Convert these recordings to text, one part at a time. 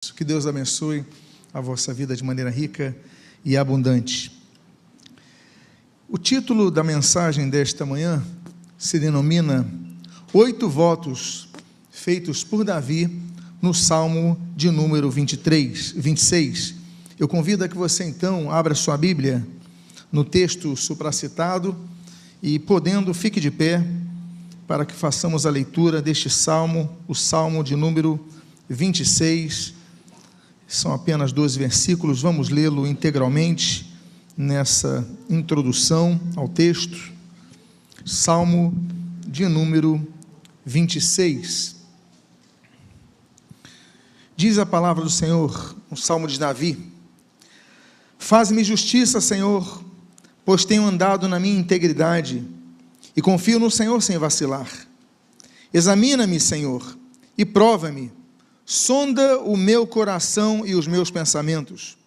Que Deus abençoe a vossa vida de maneira rica e abundante. O título da mensagem desta manhã se denomina 8 votos feitos por Davi no Salmo de número 26. Eu convido a que você então abra sua Bíblia no texto supracitado e, podendo, fique de pé para que façamos a leitura deste Salmo, o Salmo de número 26. São apenas 12 versículos, vamos lê-lo integralmente nessa introdução ao texto. Salmo de número 26. Diz a palavra do Senhor, um salmo de Davi: Faz-me justiça, Senhor, pois tenho andado na minha integridade, e confio no Senhor sem vacilar. Examina-me, Senhor, e prova-me. Sonda o meu coração e os meus pensamentos,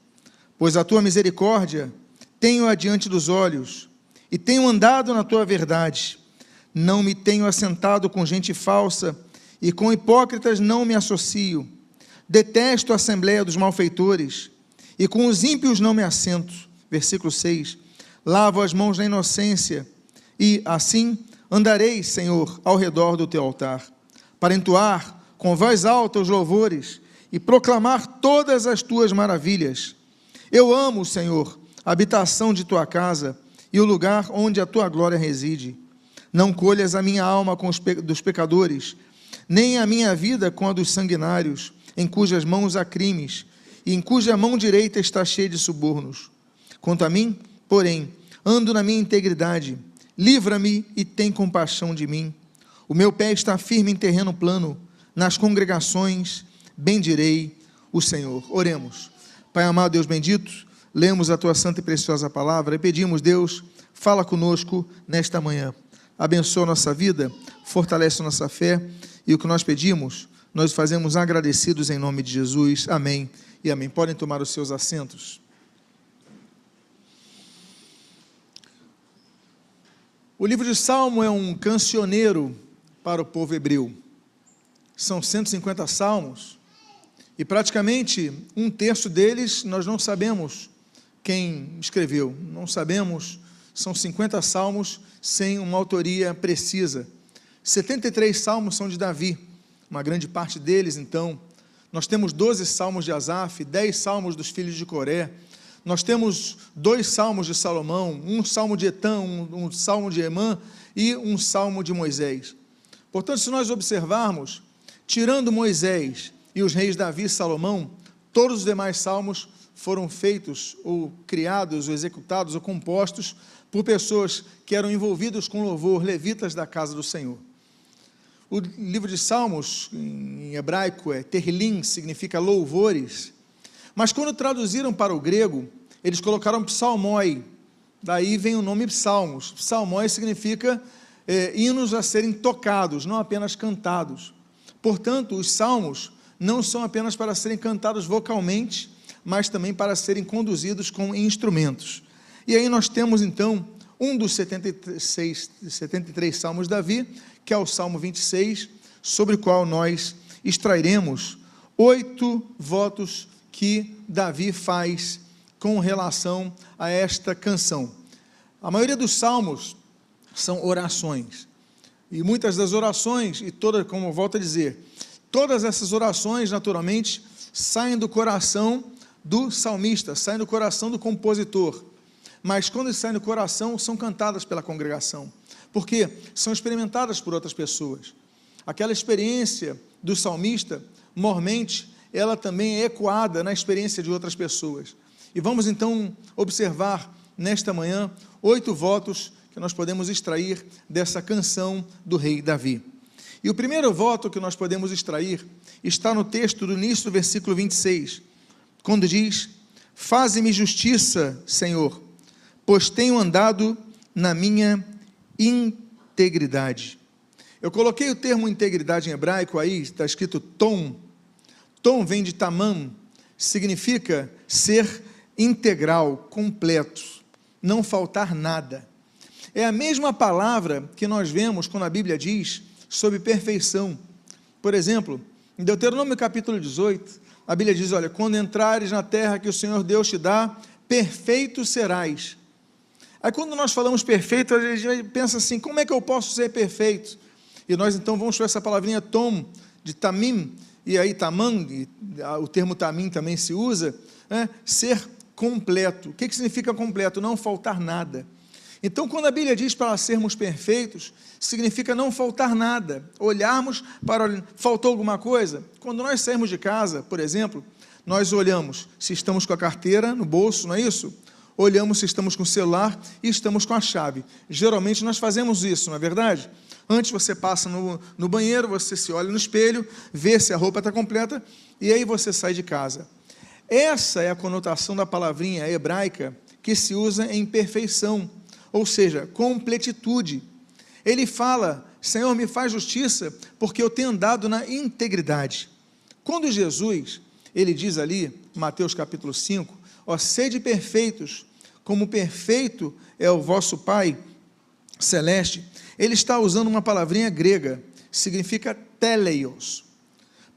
pois a tua misericórdia tenho adiante dos olhos, e tenho andado na tua verdade. Não me tenho assentado com gente falsa, e com hipócritas não me associo. Detesto a assembleia dos malfeitores, e com os ímpios não me assento. Versículo 6. Lavo as mãos na inocência, e assim andarei, Senhor, ao redor do teu altar, para entoar com voz alta os louvores e proclamar todas as tuas maravilhas. Eu amo, Senhor, a habitação de tua casa e o lugar onde a tua glória reside. Não colhas a minha alma com dos pecadores, nem a minha vida com a dos sanguinários, em cujas mãos há crimes, e em cuja mão direita está cheia de subornos. Quanto a mim, porém, ando na minha integridade. Livra-me e tem compaixão de mim. O meu pé está firme em terreno plano. Nas congregações bendirei o Senhor. Oremos. Pai amado, Deus bendito, lemos a tua santa e preciosa palavra e pedimos, Deus, fala conosco nesta manhã. Abençoa a nossa vida, fortalece a nossa fé, e o que nós pedimos, nós fazemos agradecidos em nome de Jesus. Amém e amém. Podem tomar os seus assentos. O livro de Salmo é um cancioneiro para o povo hebreu. São 150 salmos, e praticamente um terço deles nós não sabemos quem escreveu, não sabemos, são 50 salmos sem uma autoria precisa. 73 salmos são de Davi, uma grande parte deles então. Nós temos 12 salmos de Asaf, 10 salmos dos filhos de Coré, nós temos 2 salmos de Salomão, um salmo de Etã, um salmo de Emã e um salmo de Moisés. Portanto, se nós observarmos, tirando Moisés e os reis Davi e Salomão, todos os demais salmos foram feitos, ou criados, ou executados, ou compostos por pessoas que eram envolvidas com louvor, levitas da casa do Senhor. O livro de Salmos, em hebraico, é Tehillim, significa louvores, mas quando traduziram para o grego, eles colocaram psalmoi, daí vem o nome psalmos. Psalmoi significa hinos a serem tocados, não apenas cantados. Portanto, os salmos não são apenas para serem cantados vocalmente, mas também para serem conduzidos com instrumentos. E aí nós temos então um dos 73 salmos de Davi, que é o Salmo 26, sobre o qual nós extrairemos 8 votos que Davi faz com relação a esta canção. A maioria dos salmos são orações. E muitas das orações, e todas, como eu volto a dizer, todas essas orações, naturalmente, saem do coração do salmista, saem do coração do compositor. Mas quando saem do coração, são cantadas pela congregação. Porque são experimentadas por outras pessoas. Aquela experiência do salmista, mormente, ela também é ecoada na experiência de outras pessoas. E vamos então observar, nesta manhã, 8 votos que nós podemos extrair dessa canção do rei Davi. E o primeiro voto que nós podemos extrair está no texto do início do versículo 26, quando diz: Faze-me justiça, Senhor, pois tenho andado na minha integridade. Eu coloquei o termo integridade em hebraico aí, está escrito tom. Tom vem de tamam, significa ser integral, completo, não faltar nada. É a mesma palavra que nós vemos quando a Bíblia diz sobre perfeição. Por exemplo, em Deuteronômio capítulo 18, a Bíblia diz, olha, quando entrares na terra que o Senhor Deus te dá, perfeito serás. Aí quando nós falamos perfeito, a gente pensa assim, como é que eu posso ser perfeito? E nós então vamos para essa palavrinha tom, de tamim, e aí tamang, o termo tamim também se usa, né? Ser completo. O que significa completo? Não faltar nada. Então, quando a Bíblia diz para sermos perfeitos, significa não faltar nada. Olharmos para... Faltou alguma coisa? Quando nós saímos de casa, por exemplo, nós olhamos se estamos com a carteira no bolso, não é isso? Olhamos se estamos com o celular e estamos com a chave. Geralmente nós fazemos isso, não é verdade? Antes você passa no banheiro, você se olha no espelho, vê se a roupa está completa e aí você sai de casa. Essa é a conotação da palavrinha hebraica que se usa em perfeição, ou seja, completitude. Ele fala, Senhor, me faz justiça, porque eu tenho andado na integridade. Quando Jesus, ele diz ali, Mateus capítulo 5, ó, sede perfeitos, como perfeito é o vosso Pai celeste, ele está usando uma palavrinha grega, significa teleios,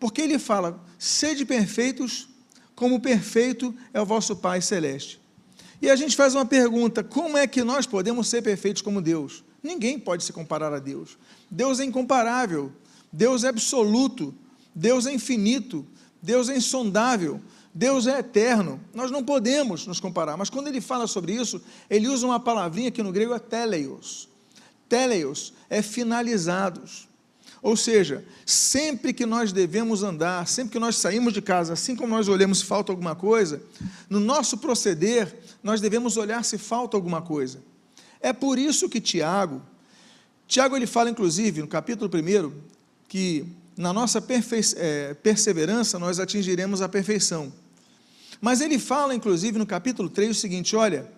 porque ele fala, sede perfeitos, como perfeito é o vosso Pai celeste. E a gente faz uma pergunta, como é que nós podemos ser perfeitos como Deus? Ninguém pode se comparar a Deus. Deus é incomparável, Deus é absoluto, Deus é infinito, Deus é insondável, Deus é eterno. Nós não podemos nos comparar, mas quando ele fala sobre isso, ele usa uma palavrinha que no grego é teleios. Teleios é finalizados. Ou seja, sempre que nós devemos andar, sempre que nós saímos de casa, assim como nós olhamos se falta alguma coisa, no nosso proceder, nós devemos olhar se falta alguma coisa. É por isso que Tiago ele fala inclusive no capítulo 1, que na nossa perseverança nós atingiremos a perfeição. Mas ele fala inclusive no capítulo 3 o seguinte, olha,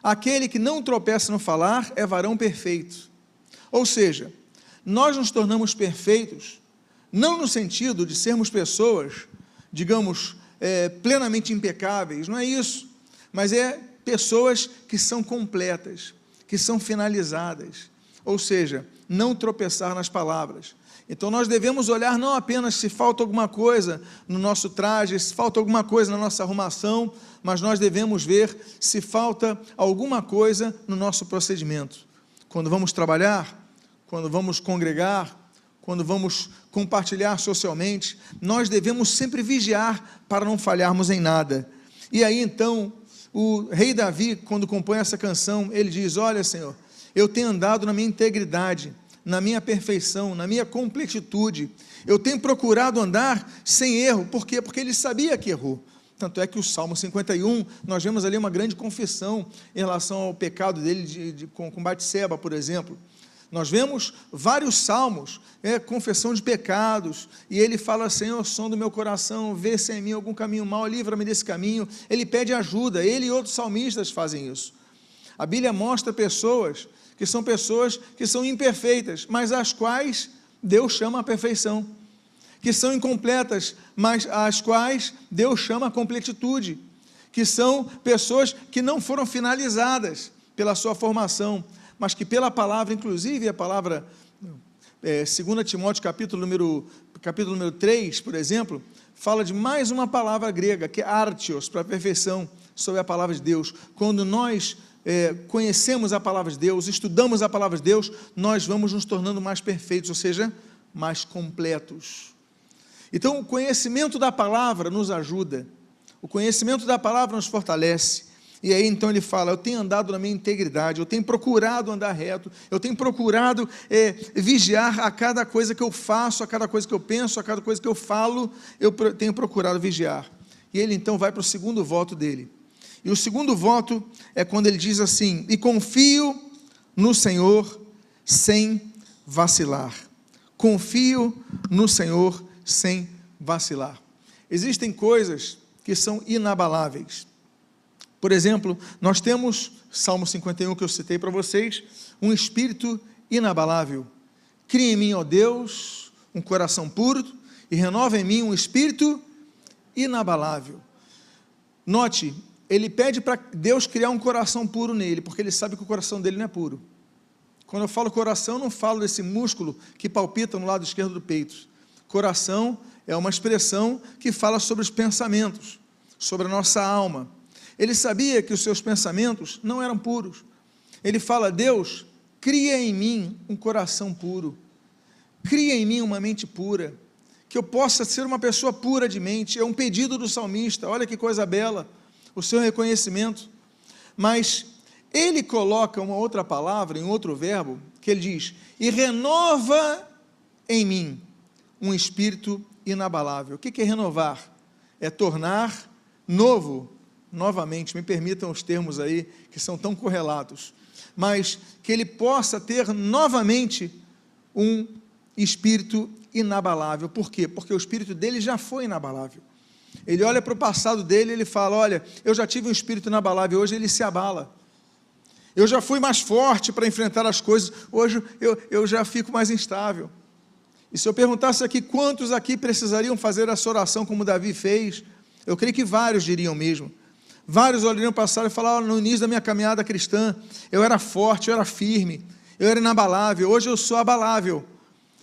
aquele que não tropeça no falar é varão perfeito. Ou seja, nós nos tornamos perfeitos, não no sentido de sermos pessoas, digamos, plenamente impecáveis, não é isso, mas é pessoas que são completas, que são finalizadas, ou seja, não tropeçar nas palavras. Então nós devemos olhar não apenas se falta alguma coisa no nosso traje, se falta alguma coisa na nossa arrumação, mas nós devemos ver se falta alguma coisa no nosso procedimento. Quando vamos trabalhar, quando vamos congregar, quando vamos compartilhar socialmente, nós devemos sempre vigiar para não falharmos em nada. E aí então, o rei Davi, quando compõe essa canção, ele diz, olha Senhor, eu tenho andado na minha integridade, na minha perfeição, na minha completitude, eu tenho procurado andar sem erro. Por quê? Porque ele sabia que errou. Tanto é que o Salmo 51, nós vemos ali uma grande confissão em relação ao pecado dele com Batseba, por exemplo. Nós vemos vários salmos, confissão de pecados, e ele fala, Senhor, som do meu coração, vê se é em mim algum caminho mau, livra-me desse caminho. Ele pede ajuda, ele e outros salmistas fazem isso. A Bíblia mostra pessoas que são imperfeitas, mas as quais Deus chama a perfeição, que são incompletas, mas as quais Deus chama a completitude, que são pessoas que não foram finalizadas pela sua formação, mas que pela palavra, inclusive a palavra 2 Timóteo capítulo número 3, por exemplo, fala de mais uma palavra grega, que é artios, para a perfeição, sobre a palavra de Deus. Quando nós conhecemos a palavra de Deus, estudamos a palavra de Deus, nós vamos nos tornando mais perfeitos, ou seja, mais completos. Então, o conhecimento da palavra nos ajuda, o conhecimento da palavra nos fortalece. E aí então ele fala, eu tenho andado na minha integridade, eu tenho procurado andar reto, eu tenho procurado vigiar a cada coisa que eu faço, a cada coisa que eu penso, a cada coisa que eu falo, eu tenho procurado vigiar. E ele então vai para o segundo voto dele. E o segundo voto é quando ele diz assim, e confio no Senhor sem vacilar. Confio no Senhor sem vacilar. Existem coisas que são inabaláveis. Por exemplo, nós temos, Salmo 51 que eu citei para vocês, um espírito inabalável. Cria em mim, ó Deus, um coração puro e renova em mim um espírito inabalável. Note, ele pede para Deus criar um coração puro nele, porque ele sabe que o coração dele não é puro. Quando eu falo coração, eu não falo desse músculo que palpita no lado esquerdo do peito. Coração é uma expressão que fala sobre os pensamentos, sobre a nossa alma. Ele sabia que os seus pensamentos não eram puros. Ele fala: Deus, cria em mim um coração puro, cria em mim uma mente pura, que eu possa ser uma pessoa pura de mente. É um pedido do salmista, olha que coisa bela, o seu reconhecimento. Mas ele coloca uma outra palavra, em outro verbo, que ele diz: e renova em mim um espírito inabalável. O que é renovar? É tornar novo, novamente, me permitam os termos aí, que são tão correlatos, mas que ele possa ter novamente um espírito inabalável. Por quê? Porque o espírito dele já foi inabalável. Ele olha para o passado dele e ele fala: olha, eu já tive um espírito inabalável, hoje ele se abala. Eu já fui mais forte para enfrentar as coisas, hoje eu já fico mais instável. E se eu perguntasse aqui, quantos aqui precisariam fazer essa oração como Davi fez? Eu creio que vários diriam mesmo. Vários olhariam passar e falar: no início da minha caminhada cristã, eu era forte, eu era firme, eu era inabalável, hoje eu sou abalável.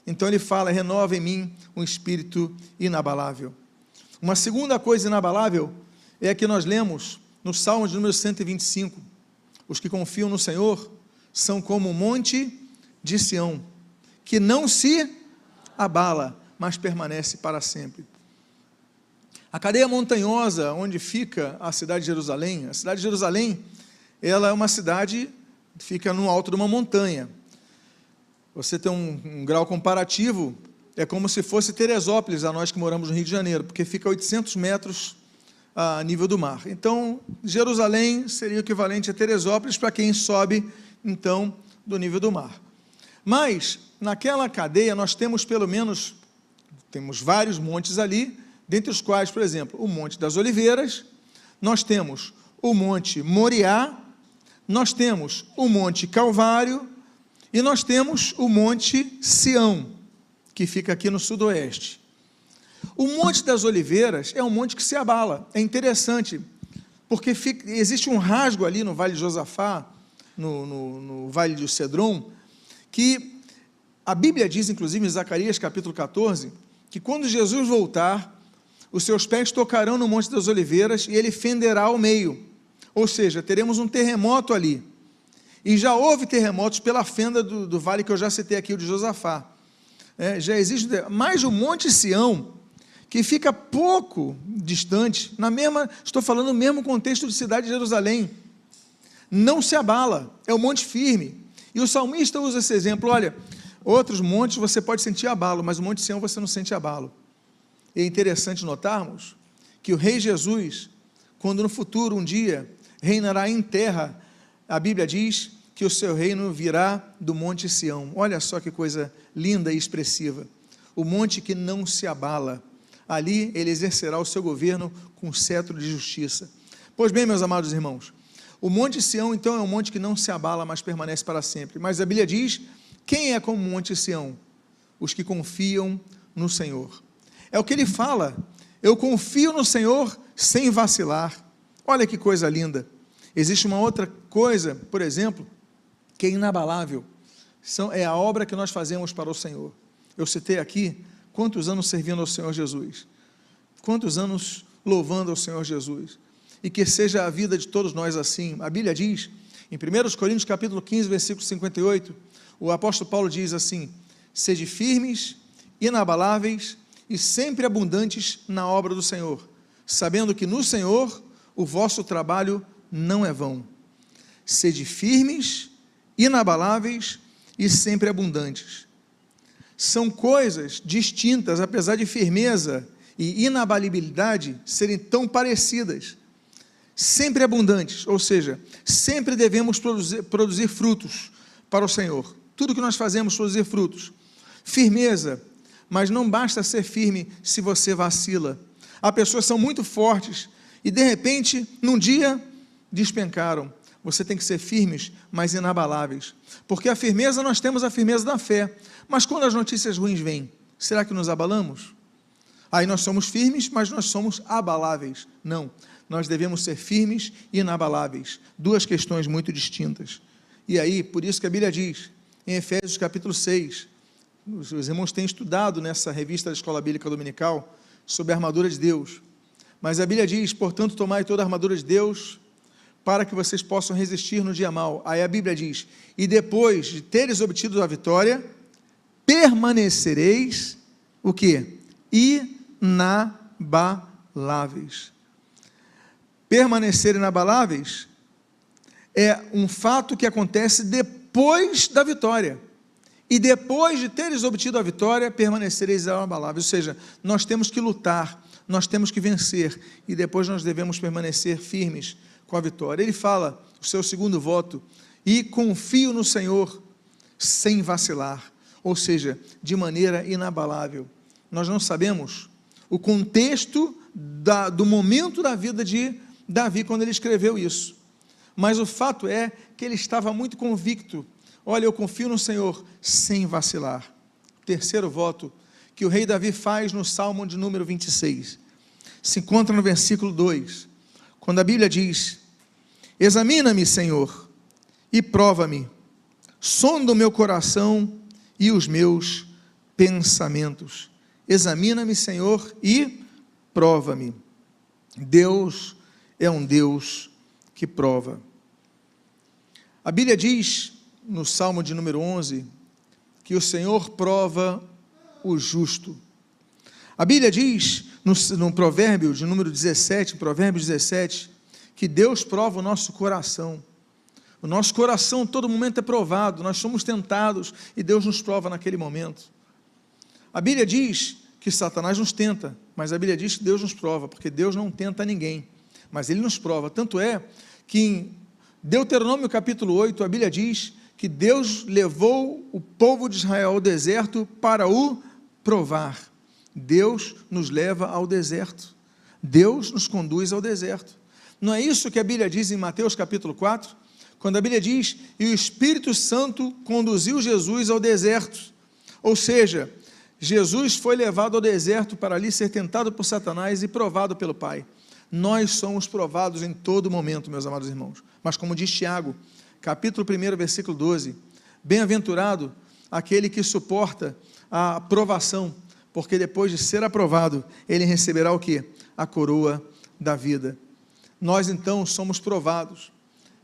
Então ele fala: renova em mim um espírito inabalável. Uma segunda coisa inabalável é a que nós lemos no Salmo de número 125. Os que confiam no Senhor são como o monte de Sião, que não se abala, mas permanece para sempre. A cadeia montanhosa onde fica a cidade de Jerusalém, ela é uma cidade que fica no alto de uma montanha. Você tem um grau comparativo, é como se fosse Teresópolis, a nós que moramos no Rio de Janeiro, porque fica a 800 metros a nível do mar. Então, Jerusalém seria o equivalente a Teresópolis para quem sobe, então, do nível do mar. Mas, naquela cadeia, nós temos temos vários montes ali, dentre os quais, por exemplo, o Monte das Oliveiras, nós temos o Monte Moriá, nós temos o Monte Calvário e nós temos o Monte Sião, que fica aqui no sudoeste. O Monte das Oliveiras é um monte que se abala. É interessante, porque existe um rasgo ali no Vale de Josafá, no Vale de Cedron, que a Bíblia diz, inclusive em Zacarias capítulo 14, que quando Jesus voltar, os seus pés tocarão no Monte das Oliveiras e ele fenderá ao meio. Ou seja, teremos um terremoto ali. E já houve terremotos pela fenda do vale que eu já citei aqui, o de Josafá. Já existe, mas o Monte Sião, que fica pouco distante, estou falando no mesmo contexto de cidade de Jerusalém, não se abala, é um monte firme. E o salmista usa esse exemplo: olha, outros montes você pode sentir abalo, mas o Monte Sião você não sente abalo. E é interessante notarmos que o Rei Jesus, quando no futuro, um dia, reinará em terra, a Bíblia diz que o seu reino virá do Monte Sião. Olha só que coisa linda e expressiva. O monte que não se abala. Ali ele exercerá o seu governo com cetro de justiça. Pois bem, meus amados irmãos, o Monte Sião, então, é um monte que não se abala, mas permanece para sempre. Mas a Bíblia diz: quem é como o Monte Sião? Os que confiam no Senhor. É o que ele fala: eu confio no Senhor sem vacilar. Olha que coisa linda. Existe uma outra coisa, por exemplo, que é inabalável, é a obra que nós fazemos para o Senhor. Eu citei aqui quantos anos servindo ao Senhor Jesus, quantos anos louvando ao Senhor Jesus, e que seja a vida de todos nós assim. A Bíblia diz, em 1 Coríntios capítulo 15, versículo 58, o apóstolo Paulo diz assim: sede firmes, inabaláveis e sempre abundantes na obra do Senhor, sabendo que no Senhor o vosso trabalho não é vão. Sede firmes, inabaláveis e sempre abundantes. São coisas distintas, apesar de firmeza e inabalibilidade serem tão parecidas. Sempre abundantes, ou seja, sempre devemos produzir frutos para o Senhor. Tudo que nós fazemos, produzir frutos. Firmeza, mas não basta ser firme se você vacila. Há pessoas que são muito fortes e de repente, num dia, despencaram. Você tem que ser firmes, mas inabaláveis. Porque a firmeza, nós temos a firmeza da fé. Mas quando as notícias ruins vêm, será que nos abalamos? Aí nós somos firmes, mas nós somos abaláveis. Não, nós devemos ser firmes e inabaláveis. Duas questões muito distintas. E aí, por isso que a Bíblia diz, em Efésios capítulo 6, os irmãos têm estudado nessa revista da Escola Bíblica Dominical sobre a armadura de Deus. Mas a Bíblia diz, portanto, tomai toda a armadura de Deus, para que vocês possam resistir no dia mau. Aí a Bíblia diz, e depois de teres obtido a vitória, permanecereis, o quê? Inabaláveis. Permanecer inabaláveis é um fato que acontece depois da vitória. E depois de teres obtido a vitória, permanecereis inabaláveis. Ou seja, nós temos que lutar, nós temos que vencer, e depois nós devemos permanecer firmes com a vitória. Ele fala, o seu segundo voto, e confio no Senhor sem vacilar, ou seja, de maneira inabalável. Nós não sabemos o contexto do momento da vida de Davi, quando ele escreveu isso, mas o fato é que ele estava muito convicto. Olha, eu confio no Senhor sem vacilar. Terceiro voto que o rei Davi faz no Salmo de número 26, se encontra no versículo 2, quando a Bíblia diz, examina-me, Senhor, e prova-me, sonda o meu coração e os meus pensamentos. Examina-me, Senhor, e prova-me. Deus é um Deus que prova. A Bíblia diz, no Salmo de número 11, que o Senhor prova o justo. A Bíblia diz, no provérbio de número 17, provérbio 17, que Deus prova o nosso coração. O nosso coração, todo momento é provado, nós somos tentados, e Deus nos prova naquele momento. A Bíblia diz que Satanás nos tenta, mas a Bíblia diz que Deus nos prova, porque Deus não tenta ninguém, mas Ele nos prova. Tanto é que em Deuteronômio capítulo 8, a Bíblia diz que Deus levou o povo de Israel ao deserto para o provar. Deus nos leva ao deserto, Deus nos conduz ao deserto. Não é isso que a Bíblia diz em Mateus capítulo 4? Quando a Bíblia diz, e o Espírito Santo conduziu Jesus ao deserto, ou seja, Jesus foi levado ao deserto para ali ser tentado por Satanás e provado pelo Pai. Nós somos provados em todo momento, meus amados irmãos, mas como diz Tiago, capítulo 1, versículo 12, bem-aventurado aquele que suporta a provação, porque depois de ser aprovado, ele receberá o quê? A coroa da vida. Nós então somos provados,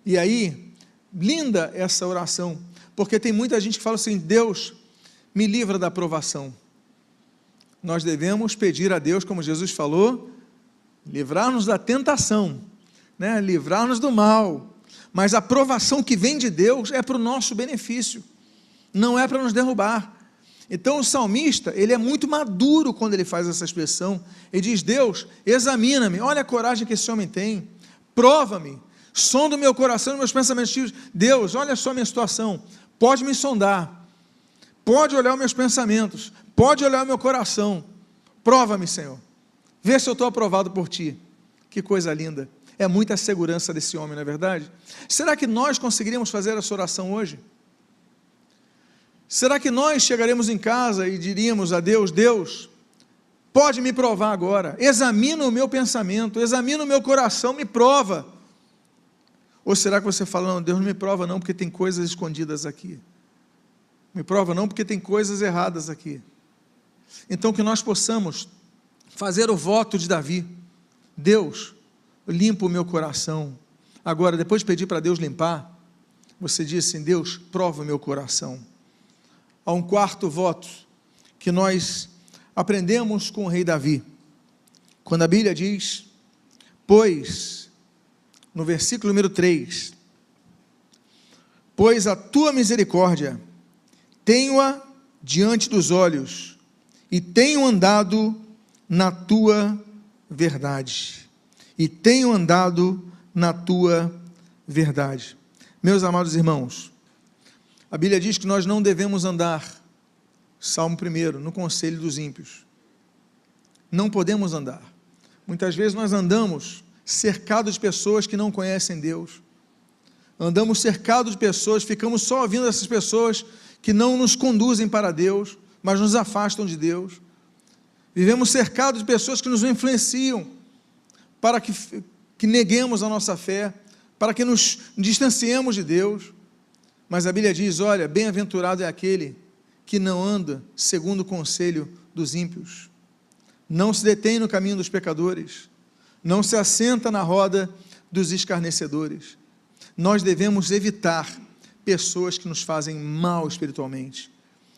e aí, linda essa oração, porque tem muita gente que fala assim, Deus, me livra da provação. Nós devemos pedir a Deus, como Jesus falou, livrar-nos da tentação, né? Livrar-nos do mal, mas a provação que vem de Deus é para o nosso benefício, não é para nos derrubar. Então o salmista, ele é muito maduro quando ele faz essa expressão, ele diz, Deus, examina-me, olha a coragem que esse homem tem, prova-me, sonda o meu coração e meus pensamentos. Deus, olha só a minha situação, pode me sondar, pode olhar os meus pensamentos, pode olhar o meu coração, prova-me, Senhor, vê se eu estou aprovado por Ti. Que coisa linda, é muita segurança desse homem, não é verdade? Será que nós conseguiríamos fazer essa oração hoje? Será que nós chegaremos em casa e diríamos a Deus, Deus, pode me provar agora, examina o meu pensamento, examina o meu coração, me prova? Ou será que você fala, não, Deus não me prova não, porque tem coisas escondidas aqui, me prova não, porque tem coisas erradas aqui? Então que nós possamos fazer o voto de Davi, Deus, limpa o meu coração. Agora, depois de pedir para Deus limpar, você diz assim, Deus, prova o meu coração. Há um quarto voto, que nós aprendemos com o rei Davi, quando a Bíblia diz, pois, no versículo número 3, pois a tua misericórdia, tenho-a diante dos olhos, e tenho andado na tua verdade, e tenho andado na tua verdade. Meus amados irmãos, a Bíblia diz que nós não devemos andar, Salmo 1, no conselho dos ímpios, não podemos andar. Muitas vezes nós andamos cercados de pessoas que não conhecem Deus, andamos cercados de pessoas, ficamos só ouvindo essas pessoas que não nos conduzem para Deus, mas nos afastam de Deus. Vivemos cercados de pessoas que nos influenciam para que neguemos a nossa fé, para que nos distanciemos de Deus. Mas a Bíblia diz, olha, bem-aventurado é aquele que não anda segundo o conselho dos ímpios, não se detém no caminho dos pecadores, não se assenta na roda dos escarnecedores. Nós devemos evitar pessoas que nos fazem mal espiritualmente.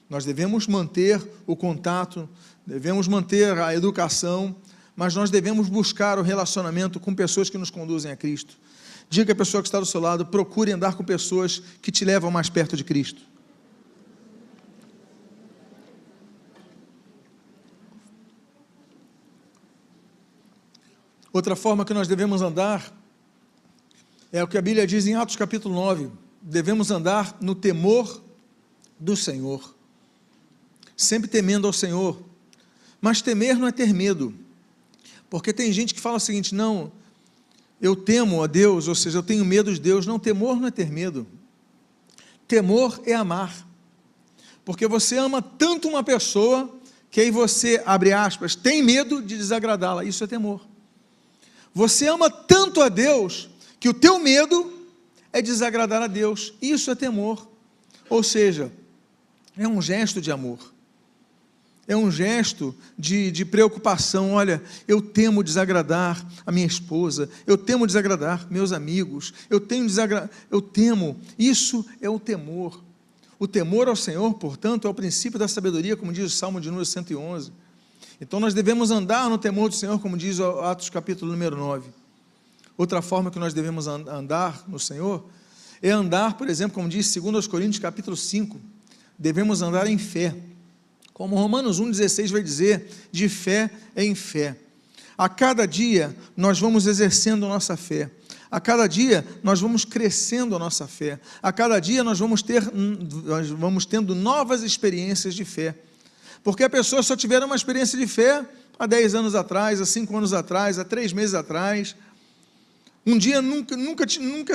Nós devemos manter o contato, devemos manter a educação, mas nós devemos buscar o relacionamento com pessoas que nos conduzem a Cristo. Diga à pessoa que está do seu lado, procure andar com pessoas que te levam mais perto de Cristo. Outra forma que nós devemos andar é o que a Bíblia diz em Atos capítulo 9, devemos andar no temor do Senhor, sempre temendo ao Senhor, mas temer não é ter medo, porque tem gente que fala o seguinte, não, eu temo a Deus, ou seja, eu tenho medo de Deus. Não, temor não é ter medo, temor é amar, porque você ama tanto uma pessoa, que aí você, abre aspas, tem medo de desagradá-la, isso é temor. Você ama tanto a Deus, que o teu medo é desagradar a Deus, isso é temor, ou seja, é um gesto de amor, é um gesto de preocupação. Olha, eu temo desagradar a minha esposa, eu temo desagradar meus amigos, eu temo, isso é o temor. O temor ao Senhor, portanto, é o princípio da sabedoria, como diz o Salmo de número 111. Então nós devemos andar no temor do Senhor, como diz o Atos capítulo número 9. Outra forma que nós devemos andar no Senhor, é andar, por exemplo, como diz 2 Coríntios capítulo 5, devemos andar em fé, como Romanos 1,16 vai dizer, de fé em fé. A cada dia nós vamos exercendo a nossa fé, a cada dia nós vamos crescendo a nossa fé, a cada dia nós vamos tendo novas experiências de fé, porque a pessoa só tiver uma experiência de fé há 10 anos atrás, há 5 anos atrás, há 3 meses atrás, um dia nunca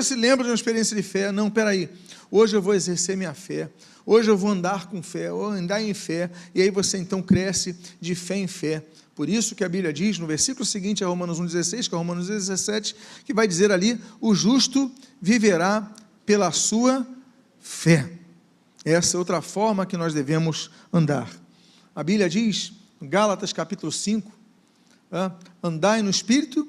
se lembra de uma experiência de fé. Não, peraí, hoje eu vou exercer minha fé, hoje eu vou andar com fé, vou andar em fé, e aí você então cresce de fé em fé. Por isso que a Bíblia diz, no versículo seguinte a Romanos 1,16, que é Romanos 17, que vai dizer ali, o justo viverá pela sua fé. Essa é outra forma que nós devemos andar. A Bíblia diz, Gálatas capítulo 5, andai no Espírito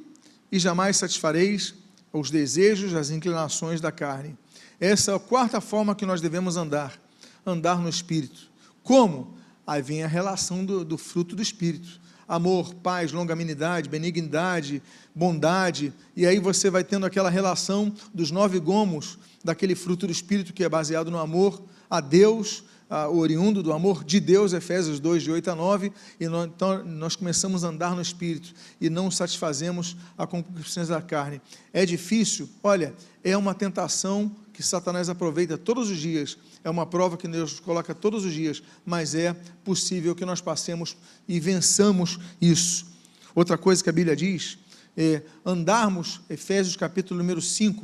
e jamais satisfareis os desejos, as inclinações da carne. Essa é a quarta forma que nós devemos andar no Espírito. Como? Aí vem a relação do fruto do Espírito. Amor, paz, longanimidade, benignidade, bondade, e aí você vai tendo aquela relação dos 9 gomos, daquele fruto do Espírito que é baseado no amor a Deus, oriundo do amor de Deus, Efésios 2, de 8 a 9, e então nós começamos a andar no Espírito, e não satisfazemos a concupiscência da carne. É difícil? Olha, é uma tentação que Satanás aproveita todos os dias, é uma prova que Deus coloca todos os dias, mas é possível que nós passemos e vençamos isso. Outra coisa que a Bíblia diz, é andarmos, Efésios capítulo número 5,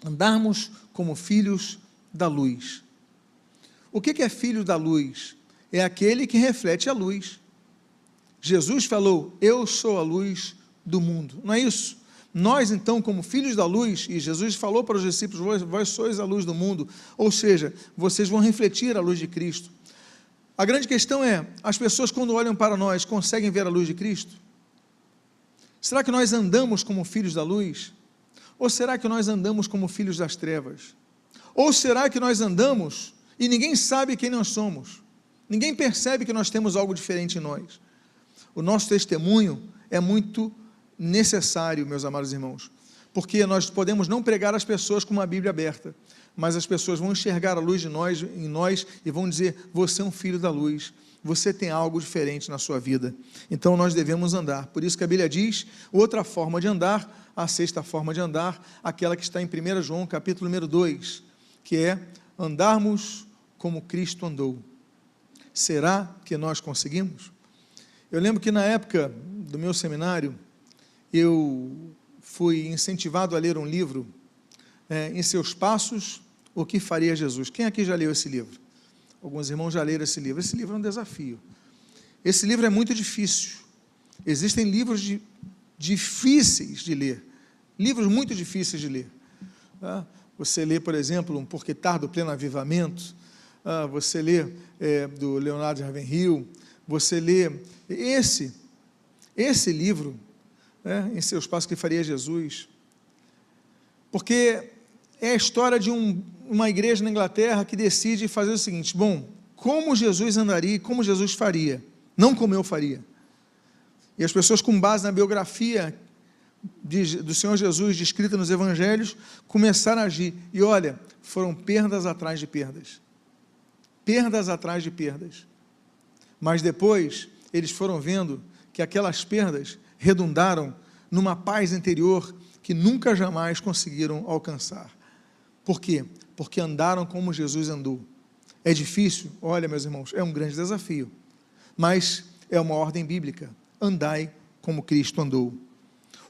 andarmos como filhos da luz. O que é filho da luz? É aquele que reflete a luz. Jesus falou, eu sou a luz do mundo, não é isso? Nós então, como filhos da luz, e Jesus falou para os discípulos, vós sois a luz do mundo, ou seja, vocês vão refletir a luz de Cristo. A grande questão é, as pessoas quando olham para nós, conseguem ver a luz de Cristo? Será que nós andamos como filhos da luz? Ou será que nós andamos como filhos das trevas? Ou será que nós andamos e ninguém sabe quem nós somos? Ninguém percebe que nós temos algo diferente em nós. O nosso testemunho é muito necessário, meus amados irmãos, porque nós podemos não pregar às pessoas com uma Bíblia aberta, mas as pessoas vão enxergar a luz em nós e vão dizer, você é um filho da luz, você tem algo diferente na sua vida, então nós devemos andar. Por isso que a Bíblia diz, outra forma de andar, a sexta forma de andar, aquela que está em 1 João capítulo número 2, que é andarmos como Cristo andou. Será que nós conseguimos? Eu lembro que na época do meu seminário, eu fui incentivado a ler um livro, Em Seus Passos, O que Faria Jesus. Quem aqui já leu esse livro? Alguns irmãos já leram esse livro. Esse livro é um desafio. Esse livro é muito difícil. Existem livros difíceis de ler, livros muito difíceis de ler. Você lê, por exemplo, Um Porque Tardo, Pleno Avivamento, você lê do Leonardo Ravenhill, você lê esse livro, Em Seus Passos que Faria Jesus, porque é a história de uma igreja na Inglaterra que decide fazer o seguinte: bom, como Jesus andaria, como Jesus faria, não como eu faria. E as pessoas, com base na biografia do Senhor Jesus, descrita nos evangelhos, começaram a agir, e olha, foram perdas atrás de perdas, mas depois eles foram vendo que aquelas perdas redundaram numa paz interior que nunca jamais conseguiram alcançar. Por quê? Porque andaram como Jesus andou. É difícil? Olha, meus irmãos, é um grande desafio, mas é uma ordem bíblica: andai como Cristo andou.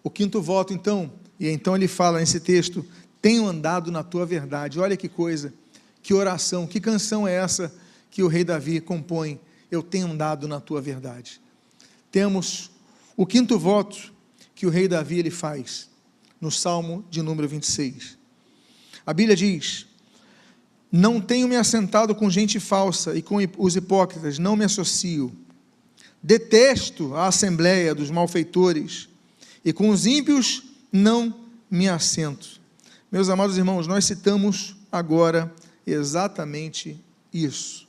O quinto voto, então, e então ele fala nesse texto: tenho andado na tua verdade. Olha que coisa, que oração, que canção é essa que o rei Davi compõe: eu tenho andado na tua verdade. Temos o quinto voto que o rei Davi ele faz no Salmo de número 26. A Bíblia diz: não tenho me assentado com gente falsa e com os hipócritas não me associo. Detesto a assembleia dos malfeitores e com os ímpios não me assento. Meus amados irmãos, nós citamos agora exatamente isso.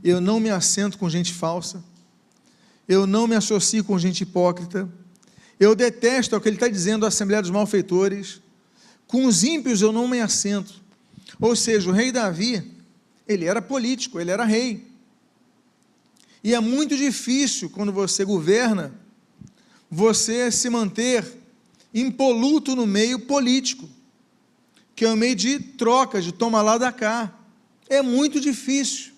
Eu não me assento com gente falsa, eu não me associo com gente hipócrita, eu detesto, é o que ele está dizendo, a assembleia dos malfeitores, com os ímpios eu não me assento. Ou seja, o rei Davi, ele era político, ele era rei, e é muito difícil, quando você governa, você se manter impoluto no meio político, que é o meio de troca, de toma lá da cá. É muito difícil.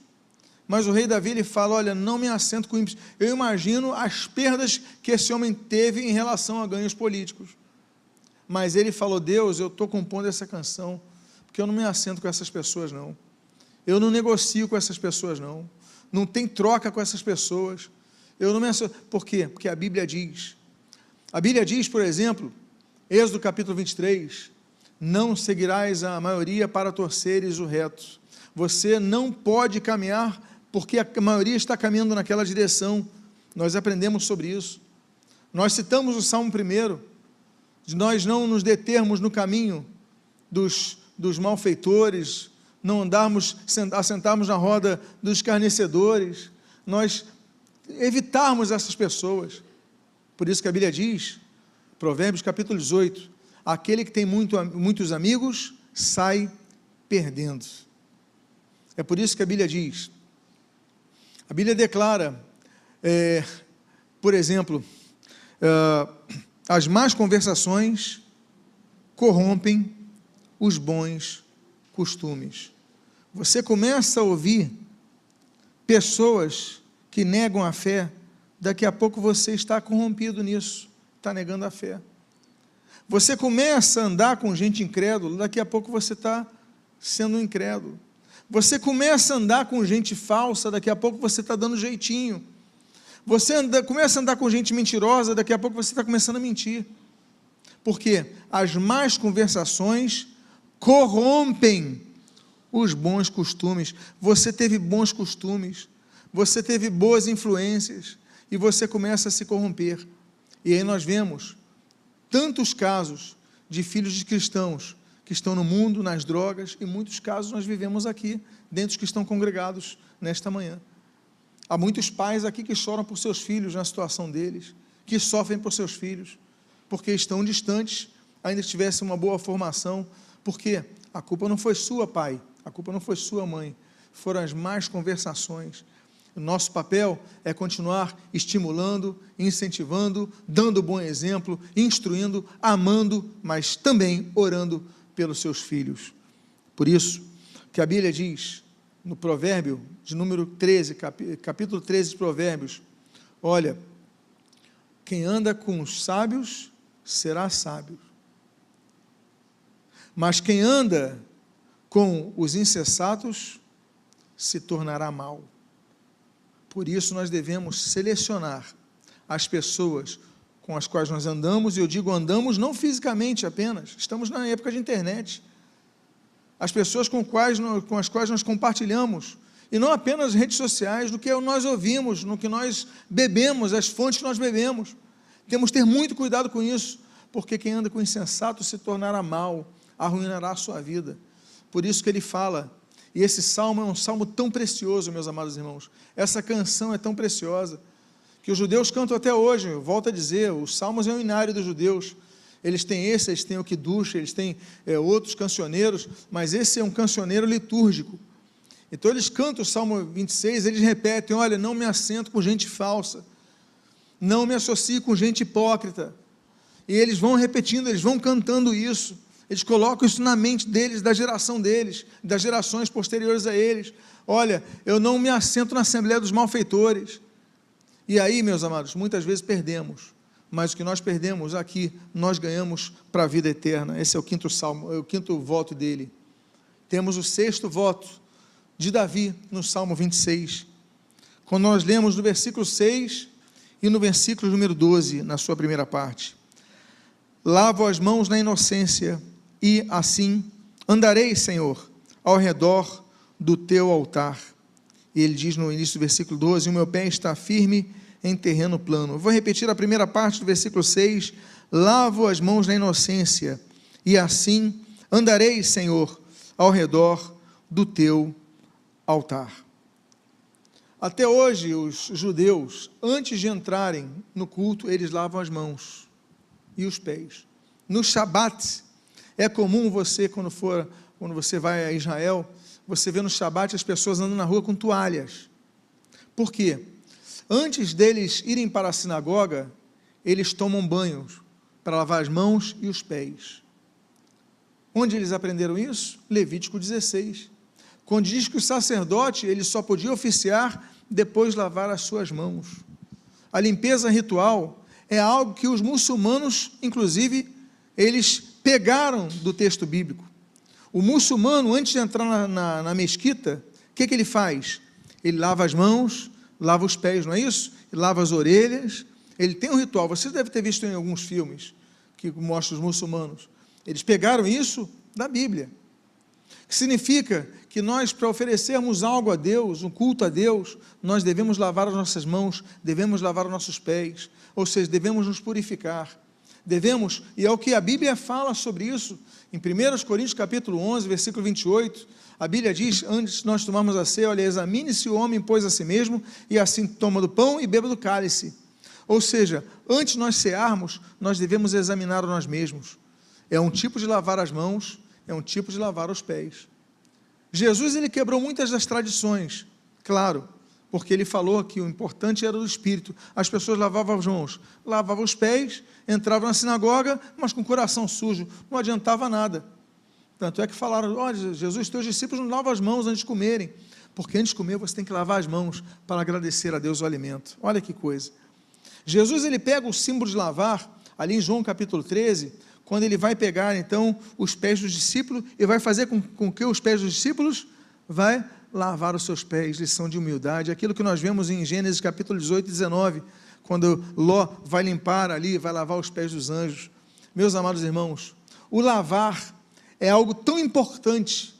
Mas o rei Davi, ele fala: olha, não me assento com ímpios. Eu imagino as perdas que esse homem teve em relação a ganhos políticos. Mas ele falou: Deus, eu estou compondo essa canção, porque eu não me assento com essas pessoas, não. Eu não negocio com essas pessoas, não. Não tem troca com essas pessoas. Eu não me associo. Por quê? Porque a Bíblia diz, por exemplo, Êxodo capítulo 23, não seguirás a maioria para torceres o reto. Você não pode caminhar, porque a maioria está caminhando naquela direção. Nós aprendemos sobre isso. Nós citamos o Salmo 1, de nós não nos determos no caminho dos malfeitores, não assentarmos na roda dos escarnecedores, nós evitarmos essas pessoas. Por isso que a Bíblia diz, Provérbios capítulo 18, aquele que tem muitos amigos, sai perdendo. É por isso que a Bíblia diz, a Bíblia declara, por exemplo, as más conversações corrompem os bons costumes. Você começa a ouvir pessoas que negam a fé, daqui a pouco você está corrompido nisso, está negando a fé. Você começa a andar com gente incrédula, daqui a pouco você está sendo incrédulo. Você começa a andar com gente falsa, daqui a pouco você está dando jeitinho. Você começa a andar com gente mentirosa, daqui a pouco você está começando a mentir. Porque as más conversações corrompem os bons costumes. Você teve bons costumes, você teve boas influências, e você começa a se corromper. E aí nós vemos tantos casos de filhos de cristãos que estão no mundo, nas drogas, e muitos casos nós vivemos aqui, dentre os que estão congregados nesta manhã. Há muitos pais aqui que choram por seus filhos na situação deles, que sofrem por seus filhos, porque estão distantes, ainda que tivessem uma boa formação, porque a culpa não foi sua, pai, a culpa não foi sua, mãe, foram as más conversações. O nosso papel é continuar estimulando, incentivando, dando bom exemplo, instruindo, amando, mas também orando pelos seus filhos. Por isso que a Bíblia diz, no provérbio de número 13, capítulo 13 de Provérbios, olha, quem anda com os sábios será sábio, mas quem anda com os insensatos se tornará mau. Por isso nós devemos selecionar as pessoas com as quais nós andamos, e eu digo andamos não fisicamente apenas, estamos na época de internet, as pessoas com as quais nós compartilhamos, e não apenas redes sociais, do que nós ouvimos, no que nós bebemos, as fontes que nós bebemos. Temos que ter muito cuidado com isso, porque quem anda com insensato se tornará mal, arruinará a sua vida. Por isso que ele fala, e esse salmo é um salmo tão precioso, meus amados irmãos, essa canção é tão preciosa, que os judeus cantam até hoje. Eu volto a dizer, os salmos é o inário dos judeus, eles têm o Kiddush, eles têm outros cancioneiros, mas esse é um cancioneiro litúrgico. Então eles cantam o Salmo 26, eles repetem, olha, não me assento com gente falsa, não me associo com gente hipócrita, e eles vão repetindo, eles vão cantando isso, eles colocam isso na mente deles, da geração deles, das gerações posteriores a eles, olha, eu não me assento na assembleia dos malfeitores, e aí, meus amados, muitas vezes perdemos, mas o que nós perdemos aqui, nós ganhamos para a vida eterna. Esse é o quinto salmo, é o quinto voto dele. Temos o sexto voto de Davi, no Salmo 26, quando nós lemos no versículo 6 e no versículo número 12, na sua primeira parte. Lavo as mãos na inocência, e assim andarei, Senhor, ao redor do teu altar. E ele diz no início do versículo 12, o meu pé está firme em terreno plano. Eu vou repetir a primeira parte do versículo 6, lavo as mãos na inocência, e assim andarei, Senhor, ao redor do teu altar. Até hoje, os judeus, antes de entrarem no culto, eles lavam as mãos e os pés. No Shabat, é comum você, quando você vai a Israel, você vê no Shabat as pessoas andando na rua com toalhas. Por quê? Antes deles irem para a sinagoga, eles tomam banhos para lavar as mãos e os pés. Onde eles aprenderam isso? Levítico 16. Quando diz que o sacerdote, ele só podia oficiar depois de lavar as suas mãos. A limpeza ritual é algo que os muçulmanos, inclusive, eles pegaram do texto bíblico. O muçulmano, antes de entrar na mesquita, o que ele faz? Ele lava as mãos, lava os pés, não é isso? Ele lava as orelhas, ele tem um ritual. Você deve ter visto em alguns filmes que mostram os muçulmanos. Eles pegaram isso da Bíblia. Que significa que nós, para oferecermos algo a Deus, um culto a Deus, nós devemos lavar as nossas mãos, devemos lavar os nossos pés, ou seja, devemos nos purificar, devemos, e é o que a Bíblia fala sobre isso, em 1 Coríntios capítulo 11, versículo 28, a Bíblia diz, antes de nós tomarmos a ceia, olha, examine-se o homem, pois a si mesmo, e assim toma do pão e beba do cálice, ou seja, antes de nós cearmos, nós devemos examinar a nós mesmos, é um tipo de lavar as mãos, é um tipo de lavar os pés. Jesus, ele quebrou muitas das tradições, claro, porque ele falou que o importante era o Espírito. As pessoas lavavam as mãos, lavavam os pés, entravam na sinagoga, mas com o coração sujo, não adiantava nada. Tanto é que falaram, olha, Jesus, teus discípulos não lavam as mãos antes de comerem, porque antes de comer você tem que lavar as mãos para agradecer a Deus o alimento. Olha que coisa. Jesus, ele pega o símbolo de lavar, ali em João capítulo 13, quando ele vai pegar, então, os pés dos discípulos, e vai fazer com que os pés dos discípulos vai lavar os seus pés, lição de humildade, aquilo que nós vemos em Gênesis capítulo 18 e 19, quando Ló vai limpar ali, vai lavar os pés dos anjos. Meus amados irmãos, o lavar é algo tão importante,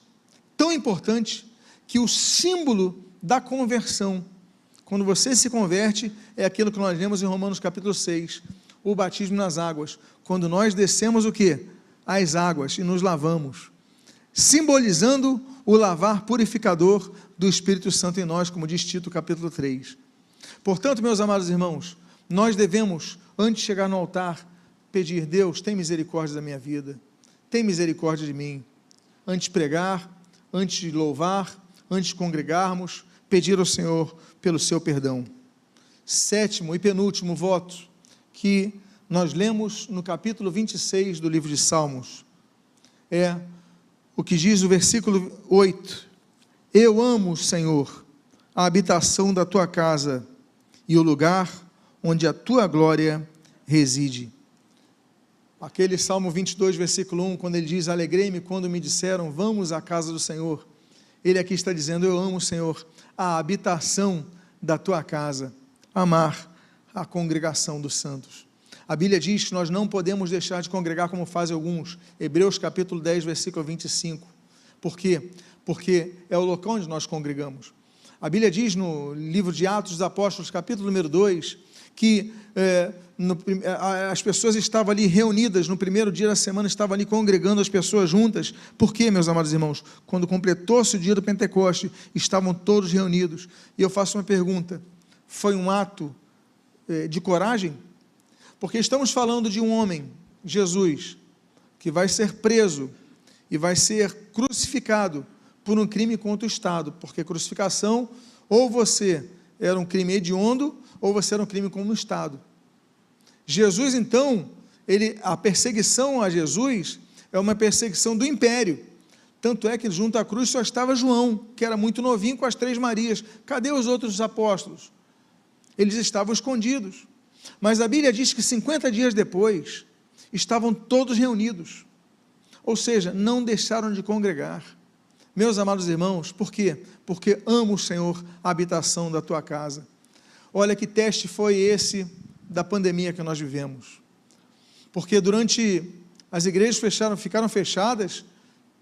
que o símbolo da conversão, quando você se converte, é aquilo que nós lemos em Romanos capítulo 6, o batismo nas águas, quando nós descemos o quê? As águas e nos lavamos, simbolizando o lavar purificador do Espírito Santo em nós, como diz Tito capítulo 3. Portanto, meus amados irmãos, nós devemos, antes de chegar no altar, pedir, Deus, tem misericórdia da minha vida, tem misericórdia de mim, antes de pregar, antes de louvar, antes de congregarmos, pedir ao Senhor pelo seu perdão. Sétimo e penúltimo voto, que nós lemos no capítulo 26 do livro de Salmos, é o que diz o versículo 8, eu amo, Senhor, a habitação da tua casa e o lugar onde a tua glória reside. Aquele Salmo 22, versículo 1, quando ele diz, alegrei-me quando me disseram, vamos à casa do Senhor, ele aqui está dizendo, eu amo, Senhor, a habitação da tua casa, amar a congregação dos santos. A Bíblia diz que nós não podemos deixar de congregar como fazem alguns, Hebreus capítulo 10, versículo 25, Por quê? Porque é o local onde nós congregamos. A Bíblia diz no livro de Atos dos Apóstolos, capítulo número 2, que as pessoas estavam ali reunidas, no primeiro dia da semana, estavam ali congregando as pessoas juntas. Por quê, meus amados irmãos? Quando completou-se o dia do Pentecoste, estavam todos reunidos. E eu faço uma pergunta: foi um ato de coragem? Porque estamos falando de um homem, Jesus, que vai ser preso e vai ser crucificado por um crime contra o Estado, porque crucificação, ou você era um crime hediondo, ou você era um crime contra o Estado. Jesus, então, a perseguição a Jesus é uma perseguição do império, tanto é que junto à cruz só estava João, que era muito novinho, com as 3 Marias. Cadê os outros apóstolos? Eles estavam escondidos, mas a Bíblia diz que 50 dias depois, estavam todos reunidos, ou seja, não deixaram de congregar. Meus amados irmãos, por quê? Porque amo, Senhor, a habitação da tua casa. Olha que teste foi esse da pandemia que nós vivemos, porque durante as igrejas ficaram fechadas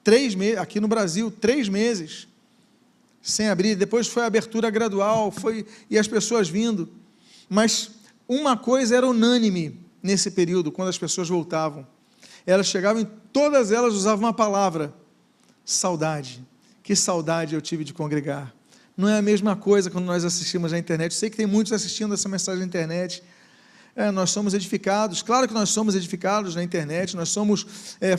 3 meses, aqui no Brasil, 3 meses, sem abrir. Depois foi a abertura gradual, e as pessoas vindo, mas uma coisa era unânime nesse período, quando as pessoas voltavam, elas chegavam e todas elas usavam uma palavra: saudade. Que saudade eu tive de congregar. Não é a mesma coisa quando nós assistimos na internet. Eu sei que tem muitos assistindo essa mensagem na internet. Nós somos edificados, claro que nós somos edificados na internet, nós somos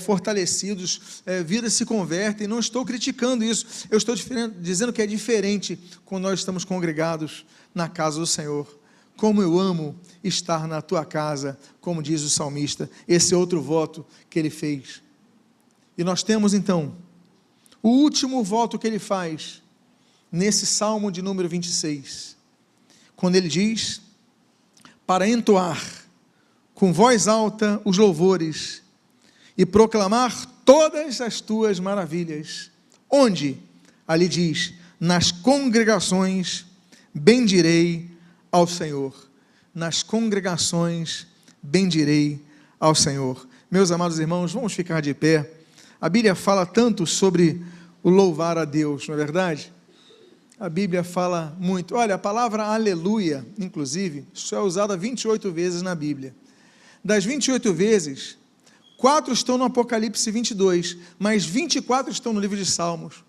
fortalecidos, vidas se convertem. Não estou criticando isso, eu estou dizendo que é diferente quando nós estamos congregados na casa do Senhor. Como eu amo estar na tua casa, como diz o salmista. Esse é outro voto que ele fez. E nós temos então o último voto que ele faz, nesse Salmo de número 26, quando ele diz: para entoar com voz alta os louvores e proclamar todas as tuas maravilhas. Onde? Ali diz: nas congregações bendirei ao Senhor. Nas congregações bendirei ao Senhor. Meus amados irmãos, vamos ficar de pé. A Bíblia fala tanto sobre o louvar a Deus, não é verdade? A Bíblia fala muito. Olha, a palavra aleluia, inclusive, só é usada 28 vezes na Bíblia. Das 28 vezes, 4 estão no Apocalipse 22, mas 24 estão no livro de Salmos.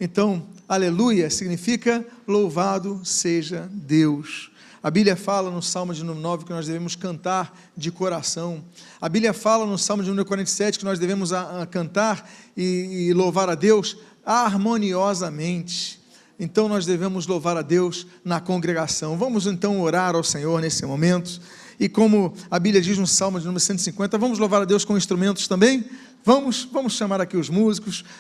Então, aleluia significa louvado seja Deus. A Bíblia fala no Salmo de número 9 que nós devemos cantar de coração. A Bíblia fala no Salmo de número 47 que nós devemos cantar e louvar a Deus harmoniosamente. Então nós devemos louvar a Deus na congregação. Vamos então orar ao Senhor nesse momento. E como a Bíblia diz no Salmo de número 150, vamos louvar a Deus com instrumentos também? Vamos chamar aqui os músicos.